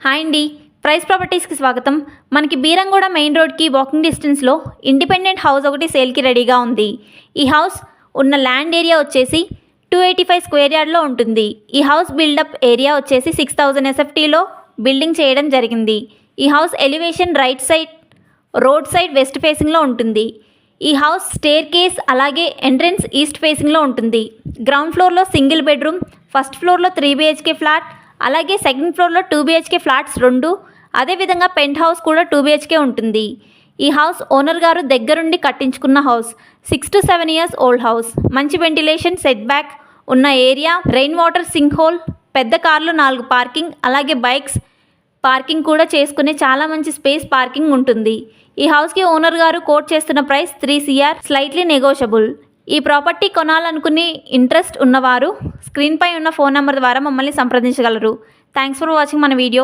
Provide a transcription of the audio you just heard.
Hi అండి, price ప్రాపర్టీస్కి స్వాగతం. మనకి బీరంగూడ మెయిన్ రోడ్కి వాకింగ్ డిస్టెన్స్లో ఇండిపెండెంట్ హౌస్ ఒకటి సేల్కి రెడీగా ఉంది. ఈ హౌస్ ఉన్న ల్యాండ్ ఏరియా వచ్చేసి 285 స్క్వేర్ యార్డ్లో ఉంటుంది. ఈ హౌస్ బిల్డప్ ఏరియా వచ్చేసి 6000 SFTలో బిల్డింగ్ చేయడం జరిగింది. ఈ house elevation right side road side west ఫేసింగ్లో ఉంటుంది. ఈ హౌస్ స్టేర్ కేస్ అలాగే ఎంట్రన్స్ ఈస్ట్ ఫేసింగ్లో ఉంటుంది. గ్రౌండ్ ఫ్లోర్లో సింగిల్ బెడ్రూమ్, ఫస్ట్ ఫ్లోర్లో 3 BHK ఫ్లాట్, అలాగే సెకండ్ ఫ్లోర్లో 2 BHK ఫ్లాట్స్ 2, అదేవిధంగా పెంట్ హౌస్ కూడా 2 BHK ఉంటుంది. ఈ హౌస్ ఓనర్ గారు దగ్గరుండి కట్టించుకున్న house. 6 to 7 years old house. మంచి వెంటిలేషన్, సెట్ బ్యాక్ ఉన్న area, rain water sink hole, పెద్ద కార్లు 4 పార్కింగ్, అలాగే బైక్స్ పార్కింగ్ కూడా చేసుకునే చాలా మంచి స్పేస్ పార్కింగ్ ఉంటుంది. ఈ హౌస్కి ఓనర్ గారు కోట్ చేస్తున్న ప్రైస్ 3 CR, స్లైట్లీ నెగోషియబుల్. ఈ ప్రాపర్టీ కొనాలనుకుని ఇంట్రెస్ట్ ఉన్నవారు స్క్రీన్పై ఉన్న ఫోన్ నెంబర్ ద్వారా మమ్మల్ని సంప్రదించగలరు. థ్యాంక్స్ ఫర్ వాచింగ్ మన వీడియో.